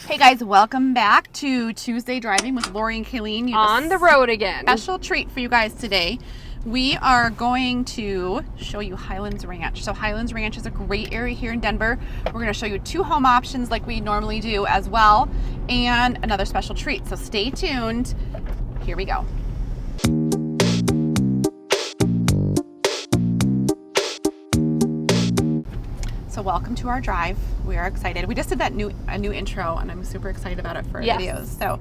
Hey guys, welcome back to Tuesday Driving with Lori and Kayleen. On the road again. Special treat for you guys today. We are going to show you Highlands Ranch. So Highlands Ranch is a great area here in Denver. We're going to show you 2 home options like we normally do as well, and another special treat. So stay tuned. Here we go. So welcome to our drive. We are excited. We just did a new intro, and I'm super excited about it for our videos. So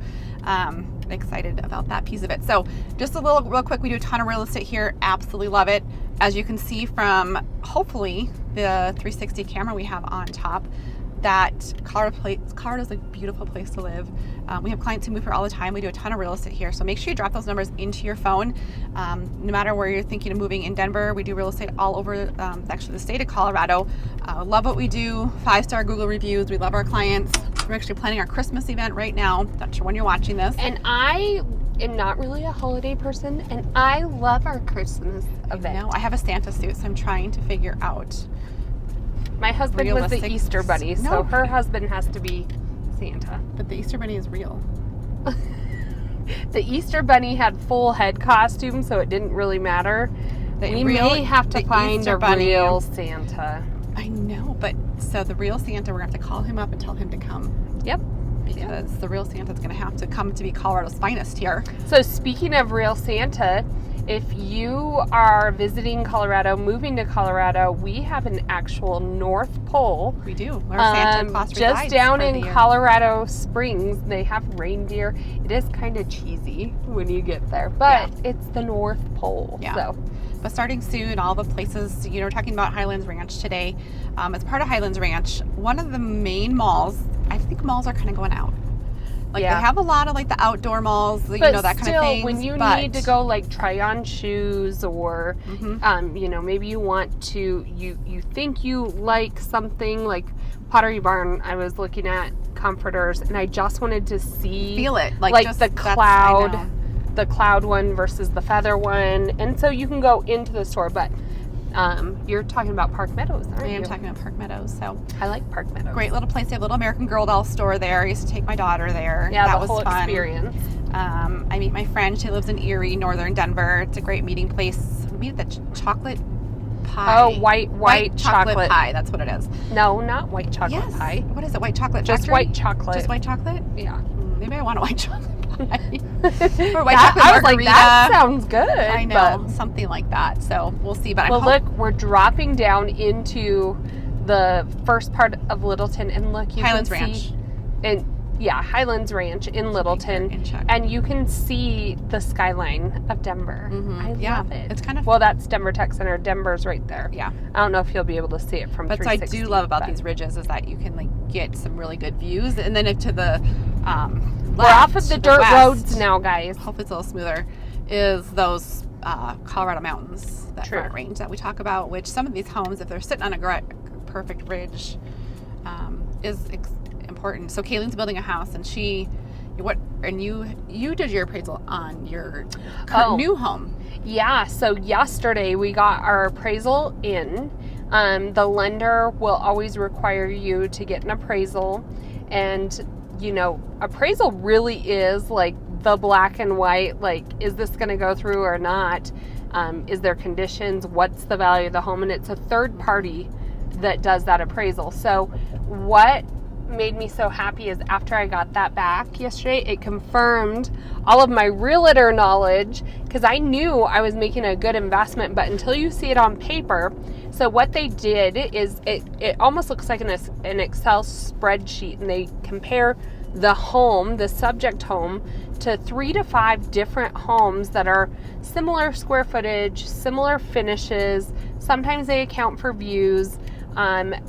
excited about that piece of it. So just real quick, we do a ton of real estate here. Absolutely love it. As you can see from hopefully the 360 camera we have on top, that Colorado's a beautiful place to live. We have clients who move here all the time. We do a ton of real estate here. So make sure you drop those numbers into your phone. No matter where you're thinking of moving in Denver, we do real estate all over actually the state of Colorado. Love what we do. 5-star Google reviews. We love our clients. We're actually planning our Christmas event right now. Not sure when you're watching this. And I am not really a holiday person, and I love our Christmas event. No, I have a Santa suit, so I'm trying to figure out. My husband was the Easter Bunny, so her husband has to be Santa. But the Easter Bunny is real. The Easter Bunny had full head costume, so it didn't really matter. We may have to find a real Santa. I know, but so the real Santa, we're going to have to call him up and tell him to come. Yep. Because the real Santa's going to have to come to be Colorado's finest here. So speaking of real Santa, if you are visiting Colorado, moving to Colorado, we have an actual North Pole. We do. Where Santa Claus resides just down in Colorado Springs. They have reindeer. It is kind of cheesy when you get there, but it's the North Pole. Yeah. So. But starting soon, all the places, we're talking about Highlands Ranch today. As part of Highlands Ranch, one of the main malls, I think malls are kind of going out. They have a lot of the outdoor malls, that kind of thing. When you need to go try on shoes or, maybe you want to, you think you like something like Pottery Barn. I was looking at comforters and I just wanted to feel it, the cloud one versus the feather one. And so you can go into the store, but you're talking about Park Meadows, aren't you? I am talking about Park Meadows. So I like Park Meadows. Great little place. They have a little American Girl doll store there. I used to take my daughter there. Yeah, that was whole fun. Experience. I meet my friend. She lives in Erie, northern Denver. It's a great meeting place. We meet at the chocolate pie. Oh, white chocolate pie. That's what it is. No, not white chocolate pie. What is it? White chocolate Just factory? white chocolate. Just white chocolate? Yeah. Maybe I want a white chocolate pie. Or white chocolate I was margarita. That sounds good. I know, something like that. So we'll see. But look, we're dropping down into the first part of Littleton, and look, you Highlands can see, and Highlands Ranch in Littleton, and you can see the skyline of Denver. I love it. It's kind of that's Denver Tech Center. Denver's right there. Yeah, I don't know if you'll be able to see it from 360. But I do love about these ridges is that you can get some really good views, and then to the we're off of the dirt roads now, guys. Hopefully it's a little smoother. Is those Colorado mountains, that front range that we talk about, which some of these homes, if they're sitting on a perfect ridge, is important. So Kayleen's building a house, and you did your appraisal on your new home. Yeah, so yesterday we got our appraisal in. The lender will always require you to get an appraisal, and appraisal really is the black and white, is this going to go through or not? Is there conditions? What's the value of the home? And it's a third party that does that appraisal. So what made me so happy is after I got that back yesterday, it confirmed all of my realtor knowledge, because I knew I was making a good investment, but until you see it on paper. So what they did is it almost looks like an Excel spreadsheet, and they compare the subject home, to 3 to 5 different homes that are similar square footage, similar finishes. Sometimes they account for views.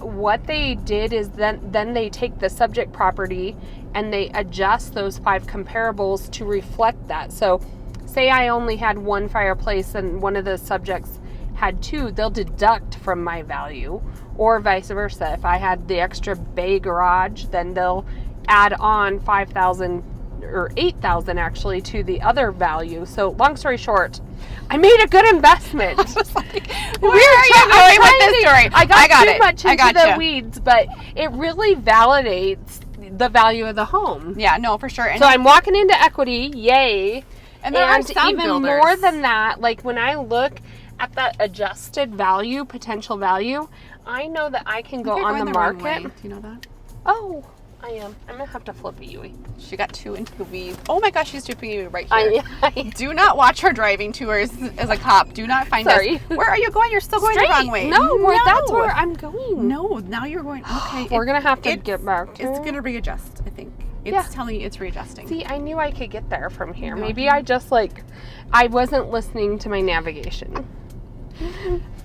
What they did is then they take the subject property and they adjust those 5 comparables to reflect that. So say I only had 1 fireplace and one of the subjects had 2, they'll deduct from my value, or vice versa. If I had the extra bay garage, then they'll add on $5,000 or $8,000 actually to the other value. So long story short, I made a good investment. Where are you going with this story? I got too much into the weeds, but it really validates the value of the home. Yeah, no, for sure. And so I'm walking into equity, yay. And there are some even builders. more than that, like when I look at that adjusted value, potential value, I know that I can go on the market. Do you know that? Oh, I am. I'm going to have to flip a Yui. She got too into the weeds. Oh my gosh, she's tripping you right here. Do not watch her driving tours as a cop. Do not find us. Where are you going? You're still going the wrong way. No, that's where I'm going. No, now you're going. Okay. We're going to have to get back to It's going to readjust, I think. It's telling you it's readjusting. See, I knew I could get there from here. Maybe I just I wasn't listening to my navigation.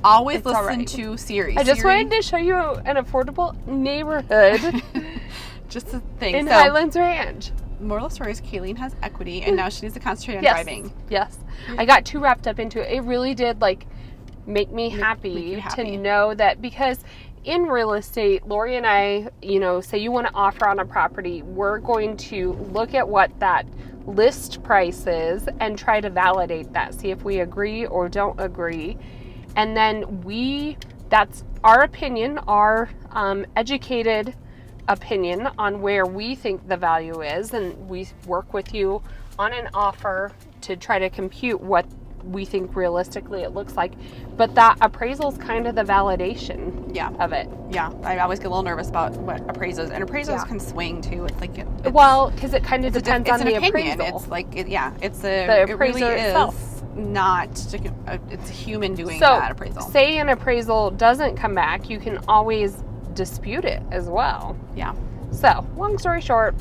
Always listen to Siri. I just wanted to show you an affordable neighborhood. Just a thing. In Highlands Ranch. Moral of the story is Kayleen has equity and now she needs to concentrate on driving. Yes. I got too wrapped up into it. It really did make me happy to know that, because in real estate, Lori and I, say you want to offer on a property, we're going to look at what that list price is and try to validate that, see if we agree or don't agree. And then that's our opinion, our educated opinion on where we think the value is, and we work with you on an offer to try to compute what we think realistically it looks like. But that appraisal is kind of the validation of it. Yeah, I always get a little nervous about what appraisals, and appraisals can swing too. It's because it kind of depends on the opinion. appraisal. It's the it really itself. It's a human doing so, that appraisal. Say an appraisal doesn't come back, you can always dispute it as well. Yeah. So, long story short,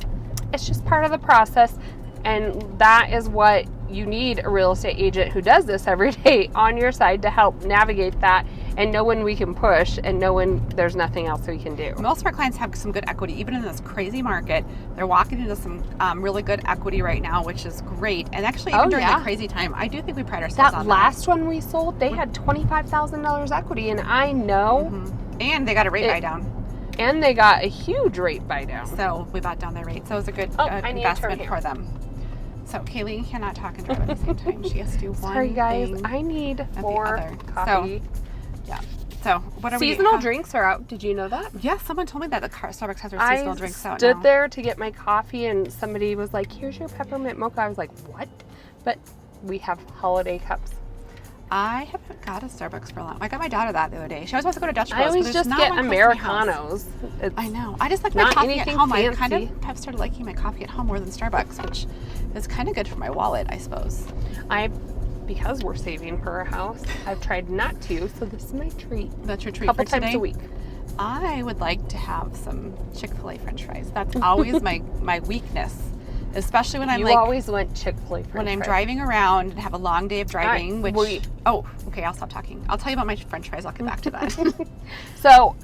it's just part of the process, and that is what you need a real estate agent who does this every day on your side to help navigate that and know when we can push and know when there's nothing else we can do. Most of our clients have some good equity, even in this crazy market. They're walking into some really good equity right now, which is great. And actually, even during the crazy time, I do think we pride ourselves on that. That last one we sold, they had $25,000 equity, and I know. And they got a rate buy down. And they got a huge rate buy down. So we bought down their rate. So it was a good investment for them. So Kayleen cannot talk and drive at the same time. She has to do one Sorry guys, thing I need more coffee. So what are seasonal drinks are out. Did you know that? Yes, someone told me that the Starbucks has their seasonal drinks out now. I stood there to get my coffee and somebody was like, "Here's your peppermint mocha." I was like, "What?" But we have holiday cups. I haven't got a Starbucks for a long. I got my daughter that the other day. She always wants to go to Dutch Bros. I always just get Americanos. I know. I just like my coffee at home. I kind of have started liking my coffee at home more than Starbucks, which is kind of good for my wallet, I suppose. Because we're saving for a house, I've tried not to, so this is my treat. That's your treat a couple for today? times a week. I would like to have some Chick-fil-A French fries. That's always my weakness. Especially when I'm You always went Chick-fil-A French fries. When I'm driving around and have a long day of driving, okay, I'll stop talking. I'll tell you about my French fries. I'll get back to that. So,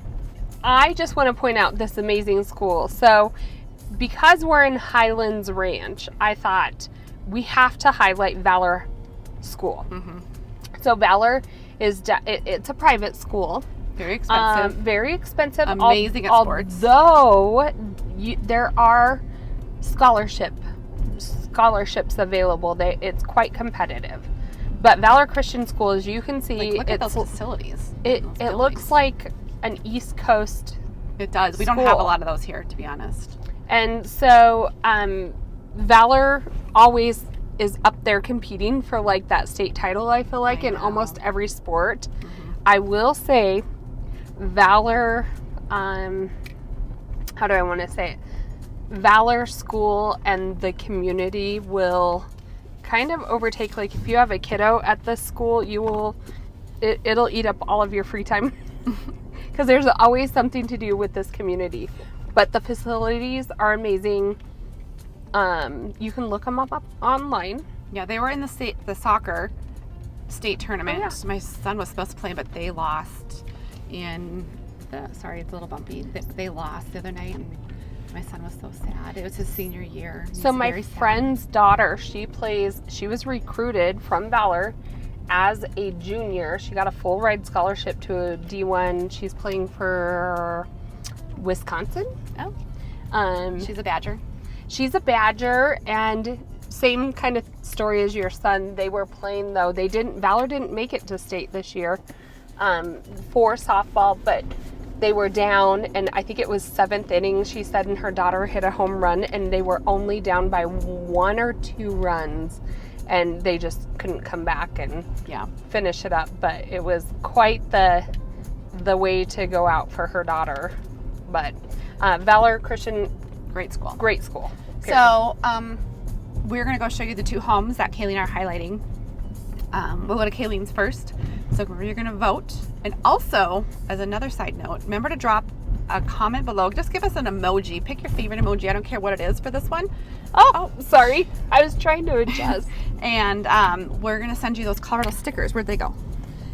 I just want to point out this amazing school. So, because we're in Highlands Ranch, I thought we have to highlight Valor School. So, Valor is it's a private school. Very expensive. Very expensive. Amazing at sports. Although there are scholarships available. It's quite competitive. But Valor Christian School, as you can see, look at those facilities. It looks like an East Coast. It does. We don't have a lot of those here, to be honest. And so Valor always is up there competing for that state title, I feel like, in almost every sport. I will say Valor, how do I want to say it? Valor School and the community will kind of overtake, if you have a kiddo at this school, it'll eat up all of your free time because there's always something to do with this community. But the facilities are amazing. You can look them up online. Yeah, they were in the soccer state tournament. Oh, yeah. My son was supposed to play, but they lost in sorry, it's a little bumpy. They lost the other night, and my son was so sad. It was his senior year. So my friend's daughter, she was recruited from Valor as a junior. She got a full ride scholarship to a D1. She's playing for Wisconsin. Oh. She's a Badger. She's a Badger, and same kind of story as your son. They were playing, though. Valor didn't make it to state this year for softball, but They were down, and I think it was 7th inning, she said, and her daughter hit a home run, and they were only down by 1 or 2 runs, and they just couldn't come back and finish it up. But it was quite the way to go out for her daughter. But Valor Christian, great school. Great school. Period. So we're going to go show you the 2 homes that Kayleen are highlighting. We'll go to Kayleen's first. So you're going to vote. And also, as another side note, remember to drop a comment below. Just give us an emoji. Pick your favorite emoji. I don't care what it is for this one. Oh, sorry. I was trying to adjust. And we're going to send you those Colorado stickers. Where'd they go?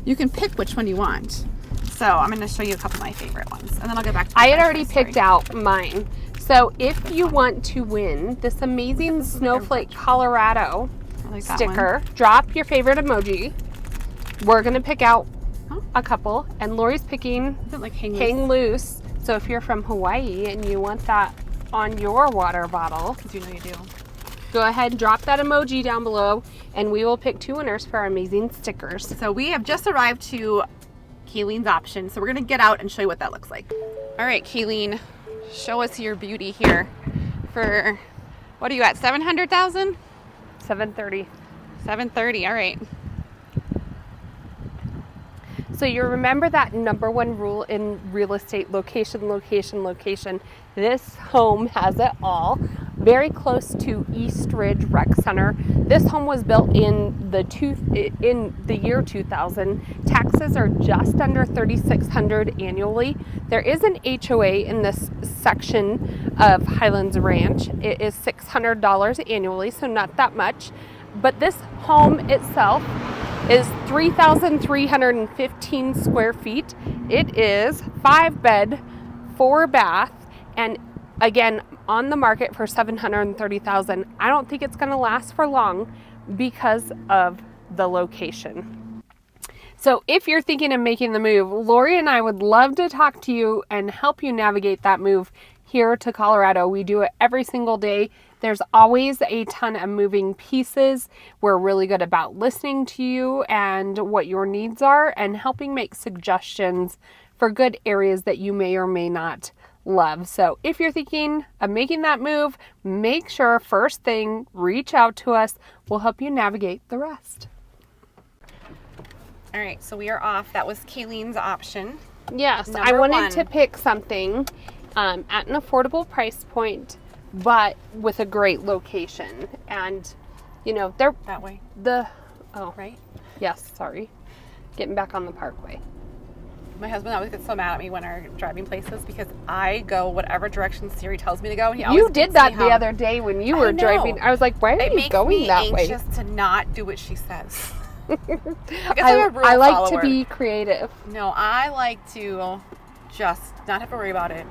You can pick which one you want. So I'm going to show you a couple of my favorite ones. And then I'll get back to I had already picked out mine. So if you want to win this amazing Snowflake Colorado sticker, drop your favorite emoji. We're going to pick out a couple. And Lori's picking like Hang Loose. So if you're from Hawaii and you want that on your water bottle, because you know you do, go ahead and drop that emoji down below, and we will pick 2 winners for our amazing stickers. So we have just arrived to Kayleen's option. So we're going to get out and show you what that looks like. All right, Kayleen, show us your beauty here. For, what are you at, 700,000? 730. 730, all right. So you remember that number 1 rule in real estate: location, location, location. This home has it all. Very close to East Ridge Rec Center. This home was built in the year 2000. Taxes are just under $3,600 annually. There is an HOA in this section of Highlands Ranch. It is $600 annually, so not that much. But this home itself is 3,315 square feet. It is 5 bed, 4 bath, and again, on the market for $730,000. I don't think it's going to last for long because of the location. So if you're thinking of making the move, Lori and I would love to talk to you and help you navigate that move here to Colorado. We do it every single day. There's always a ton of moving pieces. We're really good about listening to you and what your needs are and helping make suggestions for good areas that you may or may not love. So if you're thinking of making that move, make sure first thing, reach out to us. We'll help you navigate the rest. All right, so we are off. That was Kayleen's option. Yes, Number I wanted 1. to pick something at an affordable price point, but with a great location. And, you know, they're that way. Right? Yes, sorry. Getting back on the parkway. My husband always gets so mad at me when we're driving places because I go whatever direction Siri tells me to go. And he always You did that the other day when you were driving. I was like, why are you going that way? It makes me anxious to not do what she says. I like to be creative. No, I like to just not have to worry about it.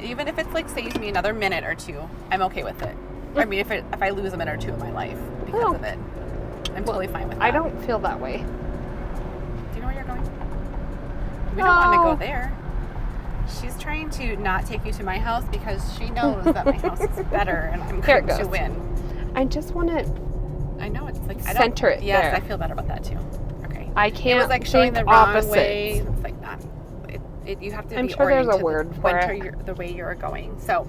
Even if it's like saves me another minute or 2, I'm okay with it. I mean, if I lose a minute or 2 of my life because of it, I'm totally fine with that. I don't feel that way. Do you know where you're going? We don't want to go there. She's trying to not take you to my house because she knows that my house is better and I'm going to win. I just want to. I know it's like center it. Yes, there. I feel better about that too. Okay. I can't. It was like showing the wrong way. It's like not. You have to. I'm be sure there's a oriented word for it. The way you're going. So,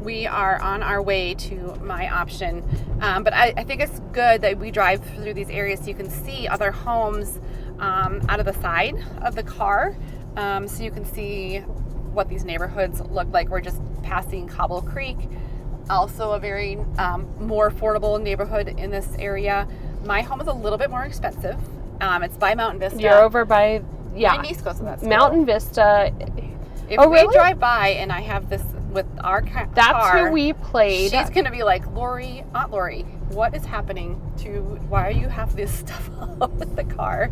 we are on our way to my option. But I think it's good that we drive through these areas so you can see other homes out of the side of the car, so you can see what these neighborhoods look like. We're just passing Cobble Creek, also a very more affordable neighborhood in this area. My home is a little bit more expensive. It's by Mountain Vista. You're over by, My niece goes to that school. Mountain Vista. If we drive by and I have this with our car, that's who we played. She's going to be like, Aunt Lori, what is happening why do you have this stuff up with the car?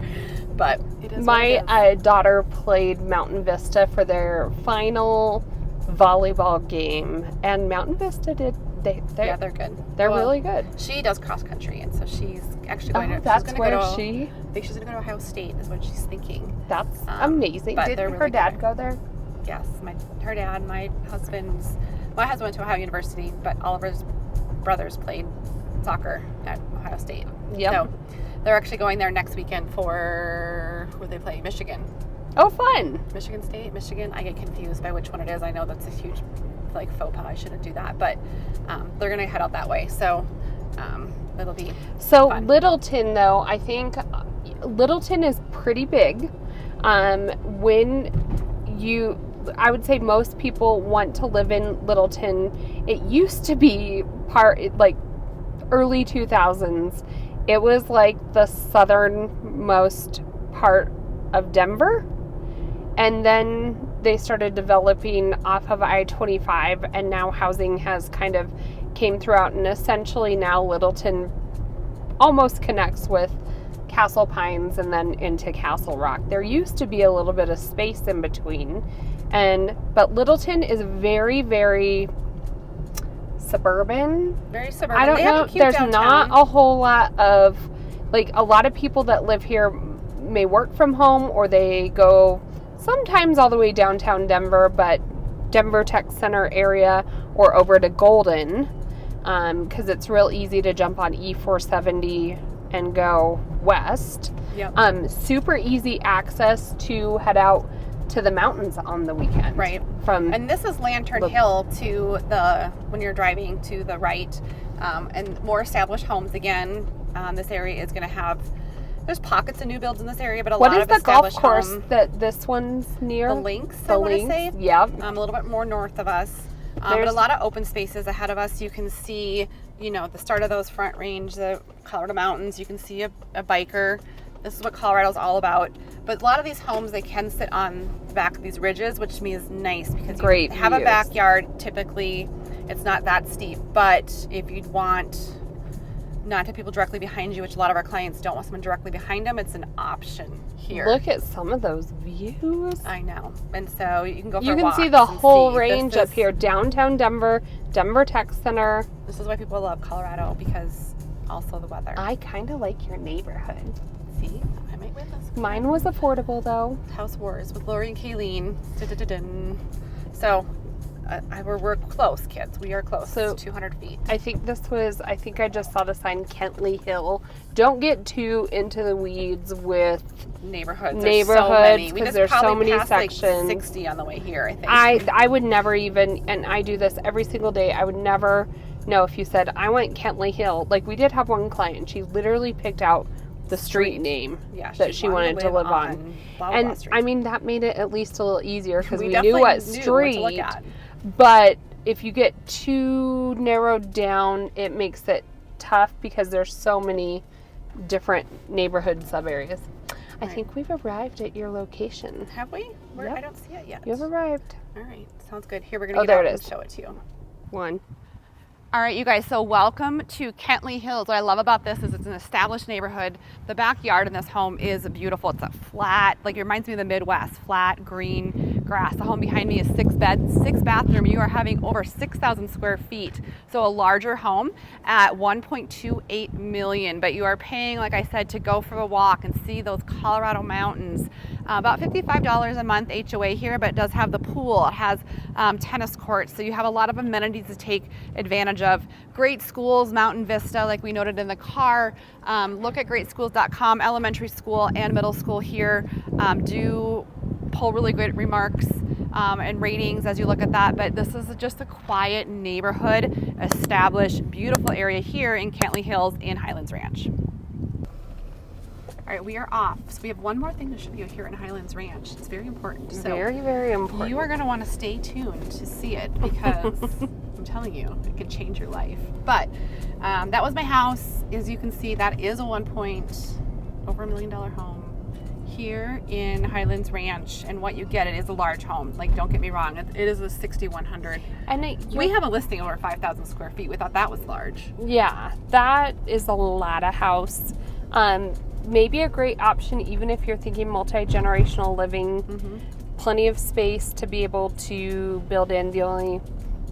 But it is my daughter played Mountain Vista for their final volleyball game, and Mountain Vista they're good. They're really good. She does cross country, and so she's actually going to. That's she's where go to, she. I think she's going to go to Ohio State. Is what she's thinking. That's amazing. Did her dad go there? Yes, her dad, my husband went to Ohio University, but Oliver's brothers played soccer at Ohio State. Yep. So they're actually going there next weekend for who they play, Michigan. Oh, fun. Michigan State, Michigan. I get confused by which one it is. I know that's a huge faux pas. I shouldn't do that, but they're gonna head out that way, so it'll be fun. Littleton, though, I think Littleton is pretty big. I would say most people want to live in Littleton. It used to be early 2000s. It was like the southernmost part of Denver. And then they started developing off of I-25, and now housing has kind of came throughout, and essentially now Littleton almost connects with Castle Pines and then into Castle Rock. There used to be a little bit of space in between, but Littleton is very, very suburban. Very suburban. I don't know. There's not a whole lot of, a lot of people that live here may work from home, or they go sometimes all the way downtown Denver, but Denver Tech Center area, or over to Golden, because it's real easy to jump on E470 and go west. Yep. Super easy access to head out to the mountains on the weekend. Right. And this is Lantern Hill when you're driving to the right, and more established homes again. This area is going to have, there's pockets of new builds in this area, but a lot of established homes. What is the golf course that this one's near? The Links, I want to say. Yep. A little bit more north of us. But a lot of open spaces ahead of us. You can see, the start of those Front Range, the Colorado Mountains. You can see a biker. This is what Colorado's all about. But a lot of these homes, they can sit on the back of these ridges, which to me is nice because you have a backyard. Typically, it's not that steep. But if you'd want not to have people directly behind you, which a lot of our clients don't want someone directly behind them, it's an option here. Look at some of those views. I know. And so you can go for walks. You can see the whole range up here. Downtown Denver, Denver Tech Center. This is why people love Colorado, because also the weather. I kind of like your neighborhood. See? I might win this. Mine was affordable, though. House Wars with Lori and Kayleen. So we're close, kids. We are close. So 200 feet. I think I just saw the sign Kentley Hill. Don't get too into the weeds with neighborhoods. Because there's so many sections. Like 60 on the way here, I think. I would never even, and I do this every single day, I would never know if you said, I want Kentley Hill. Like, we did have one client. She literally picked out the street name that she wanted to live on. And I mean, that made it at least a little easier because we knew what street. To look at. But if you get too narrowed down, it makes it tough because there's so many different neighborhood sub-areas. I think we've arrived at your location. Have we? Yep. I don't see it yet. You have arrived. All right. Sounds good. Here, we're going to get out and show it to you. One. All right, you guys, so welcome to Kentley Hills. What I love about this is it's an established neighborhood. The backyard in this home is beautiful. It's a flat, it reminds me of the Midwest, flat, green grass. The home behind me is 6 beds, 6 bathroom. You are having over 6,000 square feet. So a larger home at $1.28 million, but you are paying, like I said, to go for a walk and see those Colorado mountains. About $55 a month HOA here, but it does have the pool. It has tennis courts, so you have a lot of amenities to take advantage of. Great schools, Mountain Vista, like we noted in the car. Look at greatschools.com. Elementary school and middle school here do pull really good remarks and ratings as you look at that, but this is just a quiet neighborhood, established, beautiful area here in Kentley Hills in Highlands Ranch. All right, we are off. So we have one more thing to show you here in Highlands Ranch. It's very important. So very, very important. You are going to want to stay tuned to see it because I'm telling you, it could change your life. But that was my house. As you can see, that is a over $1 million home here in Highlands Ranch. And what you get, it is a large home. Don't get me wrong, it is a 6,100. And we have a listing over 5,000 square feet. We thought that was large. Yeah, that is a lot of house. Maybe a great option even if you're thinking multi-generational living. Mm-hmm. Plenty of space to be able to build in. The only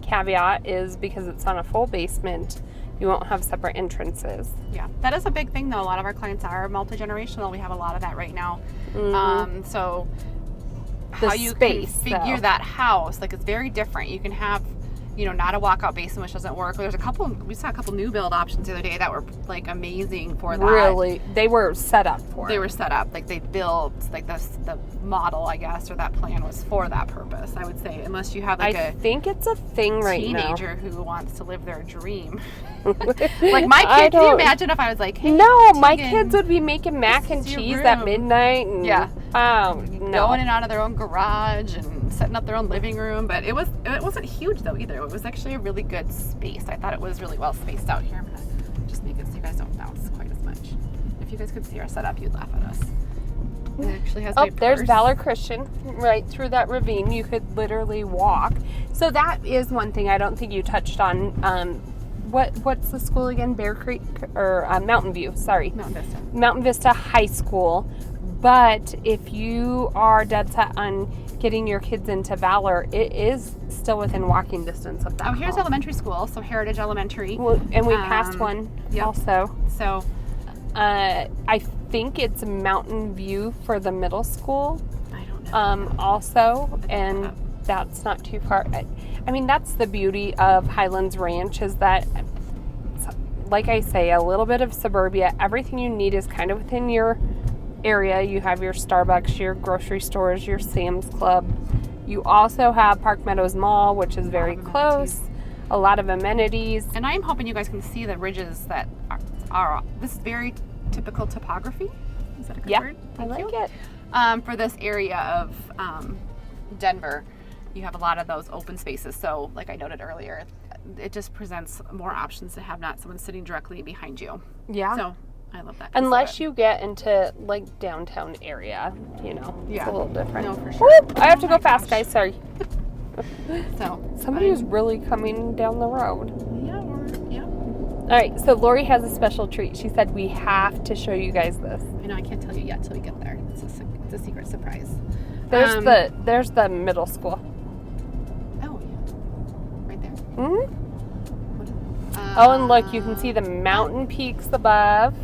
caveat is because it's on a full basement, you won't have separate entrances. Yeah, that is a big thing though. A lot of our clients are multi-generational. We have a lot of that right now. So how you can figure that house, it's very different. You can have not a walkout basement, which doesn't work. We saw a couple new build options the other day that were like amazing for that. Really, they were set up for it. They were set up, like they built, like the model, I guess, or that plan was for that purpose, I would say, unless you have like I think it's a thing right now. Teenager who wants to live their dream. Like my kid, can you imagine if I was like, hey, no, Tegan, my kids would be making mac and cheese at midnight. And, yeah. No. Going in and out of their own garage and setting up their own living room. But it wasn't huge though either. It was actually a really good space. I thought it was really well spaced out here. I'm gonna just make it so you guys don't bounce quite as much. If you guys could see our setup, you'd laugh at us. It actually has there's Valor Christian right through that ravine. You could literally walk. So that is one thing I don't think you touched on. What's the school again? Bear Creek or Mountain View? Sorry, Mountain Vista High School. But if you are dead set on getting your kids into Valor, it is still within walking distance of that. Oh, here's elementary school, so Heritage Elementary. Well, and we passed one also. So I think it's Mountain View for the middle school. I don't know. Also, and that's not too far. I mean, that's the beauty of Highlands Ranch is that, like I say, a little bit of suburbia. Everything you need is kind of within your area. You have your Starbucks, your grocery stores, your Sam's Club. You also have Park Meadows Mall, which is very close. A lot of amenities. And I'm hoping you guys can see the ridges that are this is very typical topography. Is that a good word? I like it. For this area of Denver, you have a lot of those open spaces. So like I noted earlier, it just presents more options to have not someone sitting directly behind you. Yeah. So I love that. Unless you get into like downtown area, it's a little different. No, for sure. Whoop! I have to go fast, guys. Sorry. So somebody was really coming down the road. Yeah. All right. So Lori has a special treat. She said we have to show you guys this. I know I can't tell you yet till we get there. It's a secret surprise. There's the middle school. Oh yeah, right there. Mm-hmm. And look, you can see the mountain peaks above.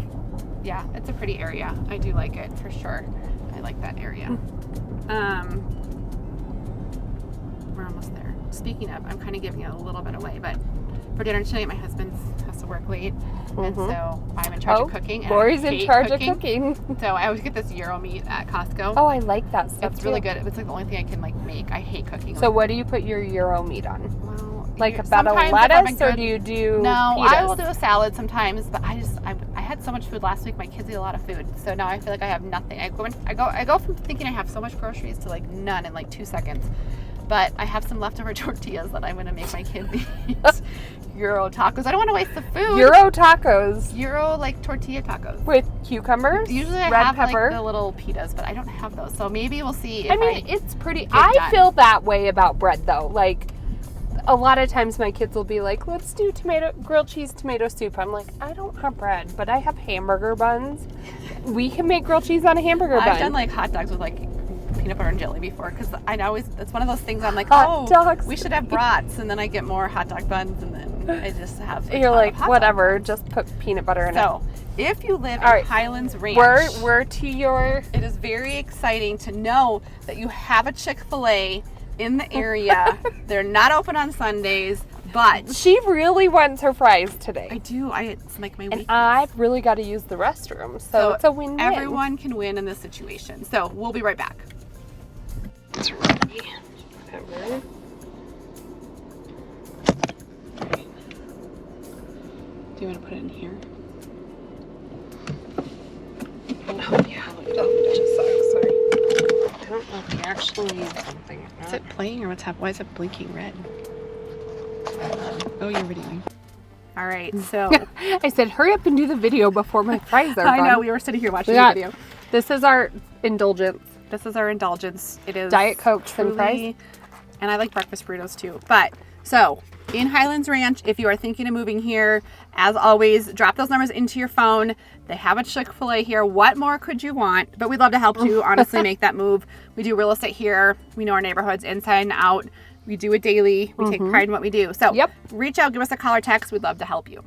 Yeah, it's a pretty area. I do like it for sure. I like that area. We're almost there. Speaking of, I'm kind of giving it a little bit away, but for dinner tonight, my husband has to work late, and so I'm in charge of cooking. Lori's in charge of cooking. So I always get this gyro meat at Costco. Oh, I like that stuff. It's really good. It's like the only thing I can make. I hate cooking. So what do you put your gyro meat on? Well, like about a lettuce, or do you do? No, pitas? I will do a salad sometimes, but I had so much food last week. My kids eat a lot of food, so now I feel like I have nothing. I go from thinking I have so much groceries to like none in like 2 seconds. But I have some leftover tortillas that I'm going to make my kids eat. Gyro tacos. I don't want to waste the food. Gyro tacos. Gyro like tortilla tacos with cucumbers. Usually I red have pepper. Like the little pitas, but I don't have those. So maybe we'll see. I mean, it's pretty. I feel that way about bread though. Like a lot of times my kids will be like, let's do grilled cheese tomato soup. I'm like, I don't have bread, but I have hamburger buns. We can make grilled cheese on a hamburger bun. I've done like hot dogs with like peanut butter and jelly before, because I always, it's one of those things I'm like, dogs. We should have brats, and then I get more hot dog buns, and then I just have you're like, whatever, just put peanut butter in it. So if you live in Highlands Ranch, we're to your, it is very exciting to know that you have a Chick-fil-A in the area. They're not open on Sundays, but she really wants her fries today. I do. It's like my week. And I've really got to use the restroom, so it's a win-win. Everyone can win in this situation. So we'll be right back. It's ready. Do you want to put it in here? Oh yeah. Oh, sorry. I don't know if you actually need something. Is it playing or what's happening? Why is it blinking red? Oh, you're videoing. All right, so I said, hurry up and do the video before my fries are I gone. know, we were sitting here watching the video. This is our indulgence. It is Diet Cokes and fries. And I like breakfast burritos too. But so in Highlands Ranch, if you are thinking of moving here, as always, drop those numbers into your phone. They have a Chick-fil-A here. What more could you want? But we'd love to help you honestly make that move. We do real estate here. We know our neighborhoods inside and out. We do it daily. We take pride in what we do. So reach out, give us a call or text. We'd love to help you.